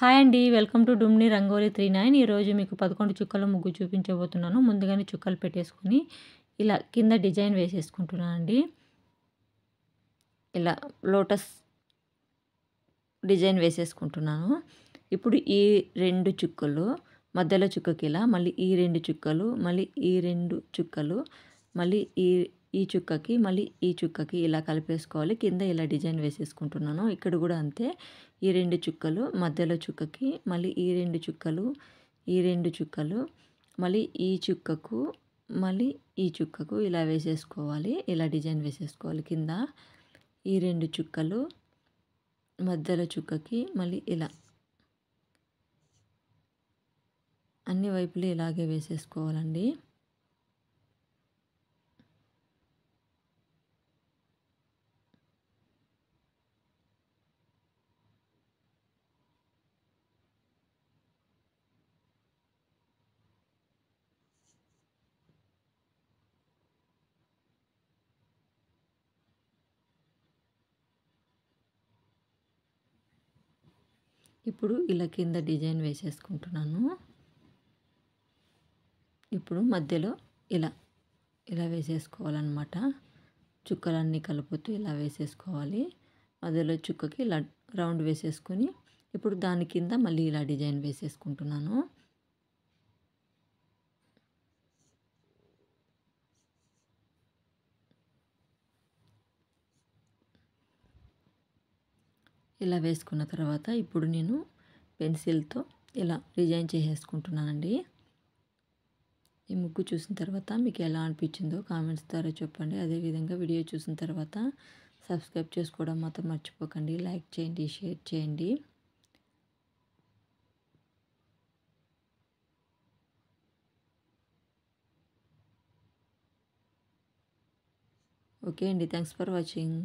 Hi అండి. Welcome to డుమ్ని రంగోలి 39. ఈరోజు మీకు 11 చుక్కల ముగ్గు చూపించబోతున్నాను. ముందుగానే చుక్కలు పెట్టేసుకొని ఇలా కింద డిజైన్ వేసేసుకుంటున్నానండి. ఇలా లోటస్ డిజైన్ వేసేసుకుంటున్నాను. ఇప్పుడు ఈ 2 చుక్కలు మధ్యలో చుక్కకి ఇలా, మళ్ళీ ఈ 2 చుక్కలు, మళ్ళీ ఈ 2 చుక్కలు, మళ్ళీ ఈ చుక్కకి, మళ్ళీ ఈ చుక్కకి ఇలా కలిపేసుకోవాలి. కింద ఇలా డిజైన్ వేసేసుకుంటున్నాను. ఇక్కడ కూడా అంతే. ఈ 2 చుక్కలు మధ్యలో చుక్కకి, మళ్ళీ ఈ 2 చుక్కలు, ఈ 2 చుక్కలు, మళ్ళీ ఈ చుక్కకు, మళ్ళీ ఈ చుక్కకు ఇలా వేసేసుకోవాలి. ఇలా డిజైన్ వేసేసుకోవాలి. కింద ఈ 2 చుక్కలు మధ్యలో చుక్కకి, మళ్ళీ ఇలా అన్ని వైపులు ఇలాగే వేసేసుకోవాలండి. ఇప్పుడు ఇలా కింద డిజైన్ వేసేసుకుంటున్నాను. ఇప్పుడు మధ్యలో ఇలా ఇలా వేసేసుకోవాలన్నమాట. చుక్కలన్నీ కలుపుతూ ఇలా వేసేసుకోవాలి. మధ్యలో చుక్కకి ఇలా రౌండ్ వేసేసుకొని ఇప్పుడు దాని కింద మళ్ళీ ఇలా డిజైన్ వేసేసుకుంటున్నాను. ఇలా వేసుకున్న తర్వాత ఇప్పుడు నేను పెన్సిల్తో ఇలా డిజైన్ చేసేసుకుంటున్నానండి. ఈ ముగ్గు చూసిన తర్వాత మీకు ఎలా అనిపించిందో కామెంట్స్ ద్వారా చెప్పండి. అదేవిధంగా వీడియో చూసిన తర్వాత సబ్స్క్రైబ్ చేసుకోవడం మాత్రం మర్చిపోకండి. లైక్ చేయండి, షేర్ చేయండి. ఓకే అండి, థ్యాంక్స్ ఫర్ వాచింగ్.